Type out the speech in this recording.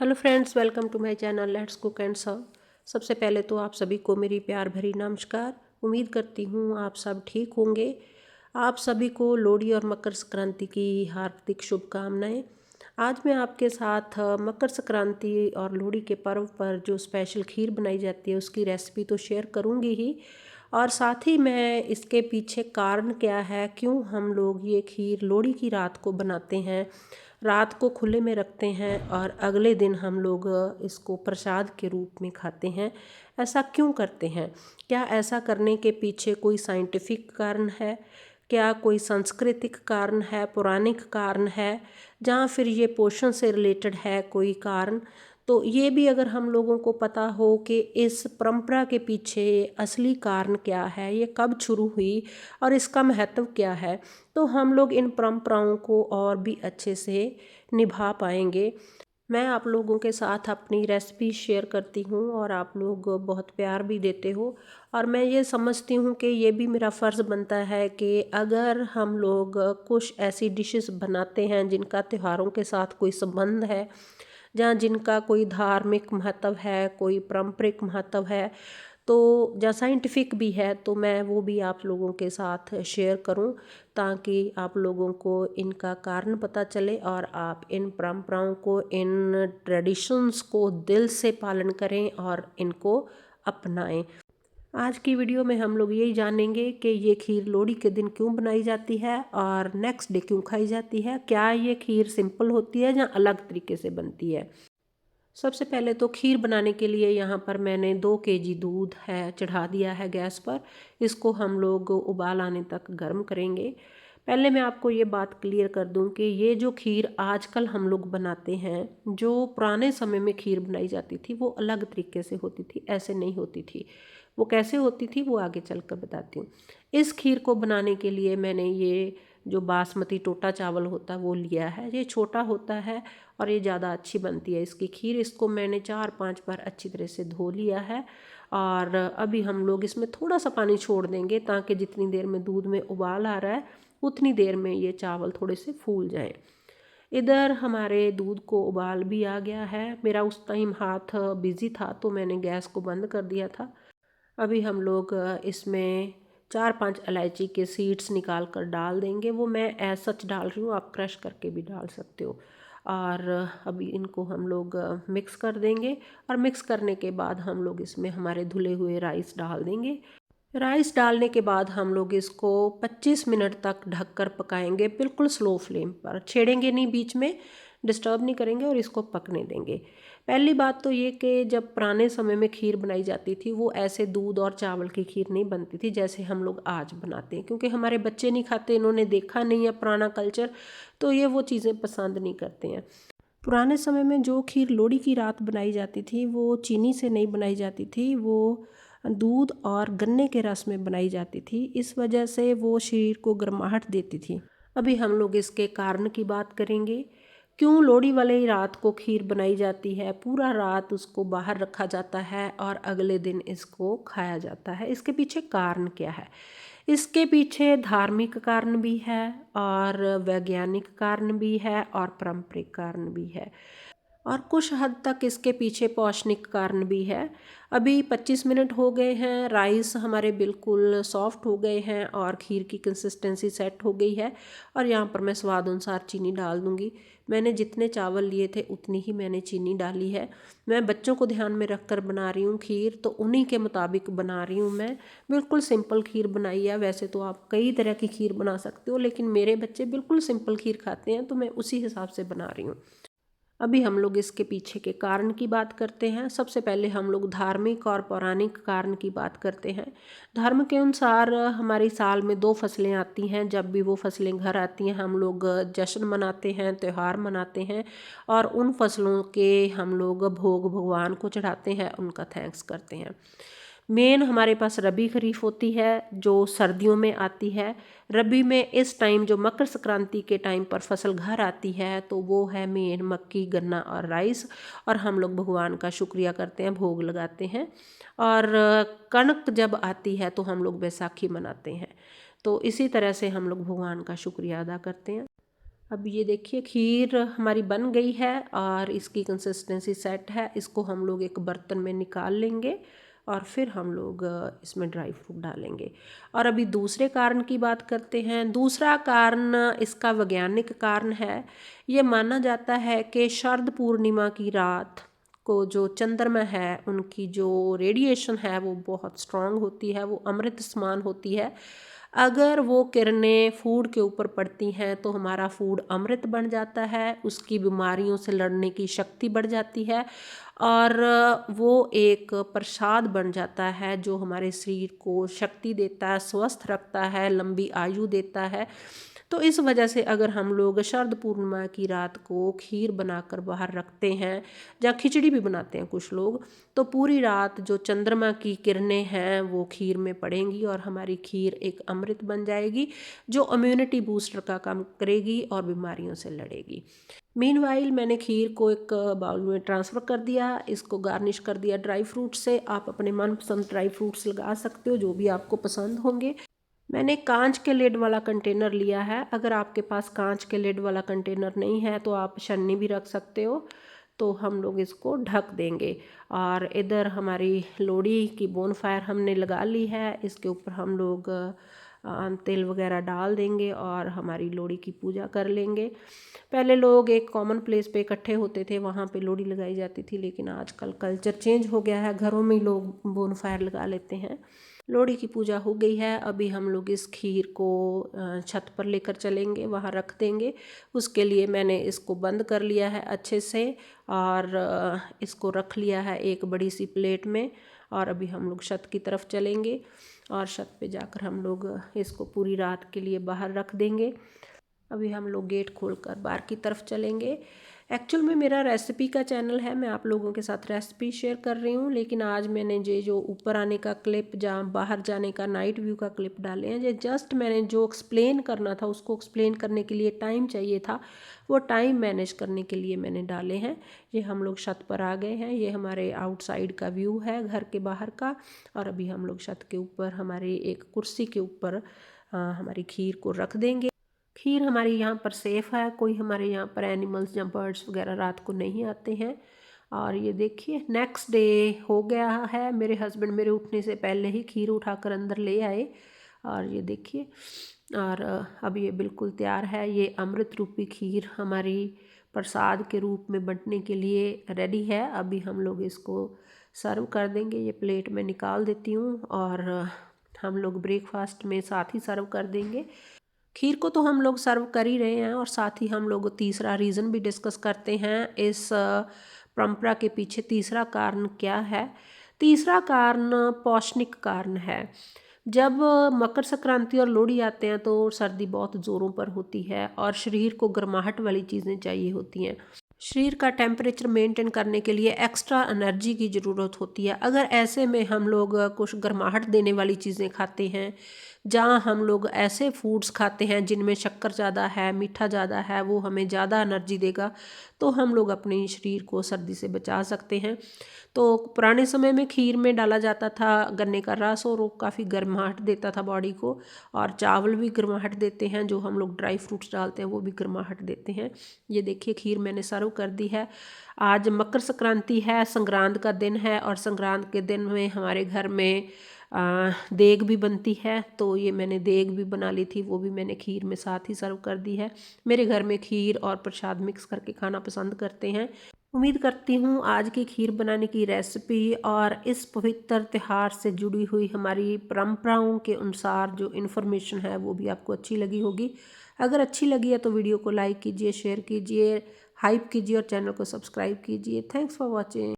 Hello friends, welcome to my channel let's cook and serve. सबसे पहले तो आप सभी को मेरी प्यार भरी नमस्कार। उम्मीद करती हूँ आप सब ठीक होंगे। आप सभी को लोहड़ी और मकर संक्रांति की हार्दिक शुभकामनाएं। आज मैं आपके साथ मकर संक्रांति और लोहड़ी के पर्व पर जो स्पेशल खीर बनाई जाती है उसकी रेसिपी तो शेयर करूँगी ही, और साथ ही मैं इसके पीछे कारण क्या है, क्यों हम लोग ये खीर लोहड़ी की रात को बनाते हैं, रात को खुले में रखते हैं और अगले दिन हम लोग इसको प्रसाद के रूप में खाते हैं। ऐसा क्यों करते हैं? क्या ऐसा करने के पीछे कोई साइंटिफिक कारण है? क्या कोई सांस्कृतिक कारण है, पौराणिक कारण है, जहाँ फिर ये पोषण से रिलेटेड है कोई कारण? तो ये भी अगर हम लोगों को पता हो कि इस परंपरा के पीछे असली कारण क्या है, ये कब शुरू हुई और इसका महत्व क्या है, तो हम लोग इन परंपराओं को और भी अच्छे से निभा पाएंगे। मैं आप लोगों के साथ अपनी रेसिपी शेयर करती हूँ और आप लोग बहुत प्यार भी देते हो, और मैं ये समझती हूँ कि ये भी मेरा फ़र्ज़ बनता है कि अगर हम लोग कुछ ऐसी डिशेस बनाते हैं जिनका त्योहारों के साथ कोई संबंध है, जहाँ जिनका कोई धार्मिक महत्व है, कोई पारंपरिक महत्व है, तो या साइंटिफिक भी है, तो मैं वो भी आप लोगों के साथ शेयर करूं ताकि आप लोगों को इनका कारण पता चले और आप इन परंपराओं को, इन ट्रेडिशंस को दिल से पालन करें और इनको अपनाएं। आज की वीडियो में हम लोग यही जानेंगे कि ये खीर लोहड़ी के दिन क्यों बनाई जाती है और नेक्स्ट डे क्यों खाई जाती है। क्या ये खीर सिंपल होती है या अलग तरीके से बनती है? सबसे पहले तो खीर बनाने के लिए यहाँ पर मैंने 2 kg दूध है चढ़ा दिया है गैस पर। इसको हम लोग उबाल आने तक गर्म करेंगे। पहले मैं आपको ये बात क्लियर कर दूं कि ये जो खीर आजकल हम लोग बनाते हैं, जो पुराने समय में खीर बनाई जाती थी वो अलग तरीके से होती थी, ऐसे नहीं होती थी। वो कैसे होती थी वो आगे चल कर बताती हूँ। इस खीर को बनाने के लिए मैंने ये जो बासमती टोटा चावल होता है वो लिया है। ये छोटा होता है और ये ज़्यादा अच्छी बनती है इसकी खीर। इसको मैंने 4-5 बार अच्छी तरह से धो लिया है और अभी हम लोग इसमें थोड़ा सा पानी छोड़ देंगे ताकि जितनी देर में दूध में उबाल आ रहा है उतनी देर में ये चावल थोड़े से फूल जाएं। इधर हमारे दूध को उबाल भी आ गया है। मेरा उस टाइम हाथ बिज़ी था तो मैंने गैस को बंद कर दिया था। अभी हम लोग इसमें 4-5 इलायची के सीड्स निकाल कर डाल देंगे। वो मैं एज सच डाल रही हूँ, आप क्रश करके भी डाल सकते हो। और अभी इनको हम लोग मिक्स कर देंगे और मिक्स करने के बाद हम लोग इसमें हमारे धुले हुए राइस डाल देंगे। राइस डालने के बाद हम लोग इसको 25 मिनट तक ढककर पकाएंगे, बिल्कुल स्लो फ्लेम पर, छेड़ेंगे नहीं, बीच में डिस्टर्ब नहीं करेंगे और इसको पकने देंगे। पहली बात तो ये कि जब पुराने समय में खीर बनाई जाती थी वो ऐसे दूध और चावल की खीर नहीं बनती थी जैसे हम लोग आज बनाते हैं, क्योंकि हमारे बच्चे नहीं खाते, इन्होंने देखा नहीं है पुराना कल्चर, तो ये वो चीज़ें पसंद नहीं करते हैं। पुराने समय में जो खीर लोहड़ी की रात बनाई जाती थी वो चीनी से नहीं बनाई जाती थी, वो दूध और गन्ने के रस में बनाई जाती थी। इस वजह से वो शरीर को गर्माहट देती थी। अभी हम लोग इसके कारण की बात करेंगे। क्यों लोहड़ी वाली रात को खीर बनाई जाती है, पूरा रात उसको बाहर रखा जाता है और अगले दिन इसको खाया जाता है? इसके पीछे कारण क्या है? इसके पीछे धार्मिक कारण भी है और वैज्ञानिक कारण भी है और पारंपरिक कारण भी है, और कुछ हद तक इसके पीछे पौष्टिक कारण भी है। अभी 25 मिनट हो गए हैं, राइस हमारे बिल्कुल सॉफ्ट हो गए हैं और खीर की कंसिस्टेंसी सेट हो गई है। और यहाँ पर मैं स्वाद अनुसार चीनी डाल दूँगी। मैंने जितने चावल लिए थे उतनी ही मैंने चीनी डाली है। मैं बच्चों को ध्यान में रख कर बना रही हूँ खीर, तो उन्हीं के मुताबिक बना रही हूँ मैं। बिल्कुल सिंपल खीर बनाई है। वैसे तो आप कई तरह की खीर बना सकते हो, लेकिन मेरे बच्चे बिल्कुल सिंपल खीर खाते हैं तो मैं उसी हिसाब से बना रही हूँ। अभी हम लोग इसके पीछे के कारण की बात करते हैं। सबसे पहले हम लोग धार्मिक और पौराणिक कारण की बात करते हैं। धर्म के अनुसार हमारी साल में 2 फसलें आती हैं। जब भी वो फसलें घर आती हैं हम लोग जश्न मनाते हैं, त्यौहार मनाते हैं और उन फसलों के हम लोग भोग भगवान को चढ़ाते हैं, उनका थैंक्स करते हैं। मेन हमारे पास रबी खरीफ होती है जो सर्दियों में आती है। रबी में इस टाइम जो मकर संक्रांति के टाइम पर फसल घर आती है तो वो है मेन मक्की, गन्ना और राइस, और हम लोग भगवान का शुक्रिया करते हैं, भोग लगाते हैं। और कणक जब आती है तो हम लोग बैसाखी मनाते हैं। तो इसी तरह से हम लोग भगवान का शुक्रिया अदा करते हैं। अब ये देखिए खीर हमारी बन गई है और इसकी कंसिस्टेंसी सेट है। इसको हम लोग एक बर्तन में निकाल लेंगे और फिर हम लोग इसमें ड्राई फ्रूट डालेंगे। और अभी दूसरे कारण की बात करते हैं। दूसरा कारण इसका वैज्ञानिक कारण है। ये माना जाता है कि शरद पूर्णिमा की रात को जो चंद्रमा है उनकी जो रेडिएशन है वो बहुत स्ट्रांग होती है, वो अमृत समान होती है। अगर वो किरणें फूड के ऊपर पड़ती हैं तो हमारा फूड अमृत बन जाता है, उसकी बीमारियों से लड़ने की शक्ति बढ़ जाती है और वो एक प्रसाद बन जाता है जो हमारे शरीर को शक्ति देता है, स्वस्थ रखता है, लंबी आयु देता है। तो इस वजह से अगर हम लोग शरद पूर्णिमा की रात को खीर बनाकर बाहर रखते हैं या खिचड़ी भी बनाते हैं कुछ लोग, तो पूरी रात जो चंद्रमा की किरणें हैं वो खीर में पड़ेंगी और हमारी खीर एक अमृत बन जाएगी जो इम्यूनिटी बूस्टर का काम करेगी और बीमारियों से लड़ेगी। मीनवाइल मैंने खीर को एक बाउल में ट्रांसफ़र कर दिया, इसको गार्निश कर दिया ड्राई फ्रूट से। आप अपने मनपसंद ड्राई फ्रूट्स लगा सकते हो जो भी आपको पसंद होंगे। मैंने कांच के लिड वाला कंटेनर लिया है। अगर आपके पास कांच के लिड वाला कंटेनर नहीं है तो आप छन्नी भी रख सकते हो। तो हम लोग इसको ढक देंगे और इधर हमारी लोहड़ी की बोनफायर हमने लगा ली है। इसके ऊपर हम लोग तिल वगैरह डाल देंगे और हमारी लोहड़ी की पूजा कर लेंगे। पहले लोग एक कॉमन प्लेस पे इकट्ठे होते थे, वहाँ पे लोहड़ी लगाई जाती थी, लेकिन आजकल कल्चर चेंज हो गया है, घरों में ही लोग बोनफायर लगा लेते हैं। लोहड़ी की पूजा हो गई है। अभी हम लोग इस खीर को छत पर लेकर चलेंगे, वहाँ रख देंगे। उसके लिए मैंने इसको बंद कर लिया है अच्छे से और इसको रख लिया है एक बड़ी सी प्लेट में। और अभी हम लोग छत की तरफ चलेंगे और छत पे जाकर हम लोग इसको पूरी रात के लिए बाहर रख देंगे। अभी हम लोग गेट खोलकर बाहर की तरफ चलेंगे। एक्चुअल में मेरा रेसिपी का चैनल है, मैं आप लोगों के साथ रेसिपी शेयर कर रही हूँ, लेकिन आज मैंने ये जो ऊपर आने का क्लिप, जहाँ बाहर जाने का नाइट व्यू का क्लिप डाले हैं, ये जस्ट मैंने जो एक्सप्लेन करना था उसको एक्सप्लेन करने के लिए टाइम चाहिए था, वो टाइम मैनेज करने के लिए मैंने डाले हैं। ये हम लोग छत पर आ गए हैं। ये हमारे आउटसाइड का व्यू है घर के बाहर का। और अभी हम लोग छत के ऊपर हमारी एक कुर्सी के ऊपर हमारी खीर को रख देंगे। खीर हमारे यहाँ पर सेफ़ है, कोई हमारे यहाँ पर एनिमल्स या बर्ड्स वगैरह रात को नहीं आते हैं। और ये देखिए नेक्स्ट डे हो गया है। मेरे हस्बैंड मेरे उठने से पहले ही खीर उठाकर अंदर ले आए और ये देखिए। और अब ये बिल्कुल तैयार है। ये अमृत रूपी खीर हमारी प्रसाद के रूप में बंटने के लिए रेडी है। अभी हम लोग इसको सर्व कर देंगे। ये प्लेट में निकाल देती हूँ और हम लोग ब्रेकफास्ट में साथ ही सर्व कर देंगे। खीर को तो हम लोग सर्व कर ही रहे हैं और साथ ही हम लोग तीसरा रीज़न भी डिस्कस करते हैं। इस परंपरा के पीछे तीसरा कारण क्या है। तीसरा कारण पौष्टिक कारण है। जब मकर संक्रांति और लोहड़ी आते हैं तो सर्दी बहुत ज़ोरों पर होती है और शरीर को गर्माहट वाली चीज़ें चाहिए होती हैं। शरीर का टेम्परेचर मेंटेन करने के लिए एक्स्ट्रा एनर्जी की ज़रूरत होती है। अगर ऐसे में हम लोग कुछ गर्माहट देने वाली चीज़ें खाते हैं, जहाँ हम लोग ऐसे फूड्स खाते हैं जिनमें शक्कर ज़्यादा है, मीठा ज़्यादा है, वो हमें ज़्यादा एनर्जी देगा, तो हम लोग अपने शरीर को सर्दी से बचा सकते हैं। तो पुराने समय में खीर में डाला जाता था गन्ने का रस और वो काफ़ी गर्माहट देता था बॉडी को। और चावल भी गर्माहट देते हैं, जो हम लोग ड्राई फ्रूट्स डालते हैं वो भी गर्माहट देते हैं। ये देखिए खीर मैंने सर्व कर दी है। आज मकर संक्रांति है, संक्रांत का दिन है और संक्रांत के दिन में हमारे घर में देग भी बनती है। तो ये मैंने देग भी बना ली थी, वो भी मैंने खीर में साथ ही सर्व कर दी है। मेरे घर में खीर और प्रसाद मिक्स करके खाना पसंद करते हैं। उम्मीद करती हूँ आज की खीर बनाने की रेसिपी और इस पवित्र त्यौहार से जुड़ी हुई हमारी परंपराओं के अनुसार जो इन्फॉर्मेशन है वो भी आपको अच्छी लगी होगी। अगर अच्छी लगी है तो वीडियो को लाइक कीजिए, शेयर कीजिए, हाइप कीजिए और चैनल को सब्सक्राइब कीजिए। Thanks for watching.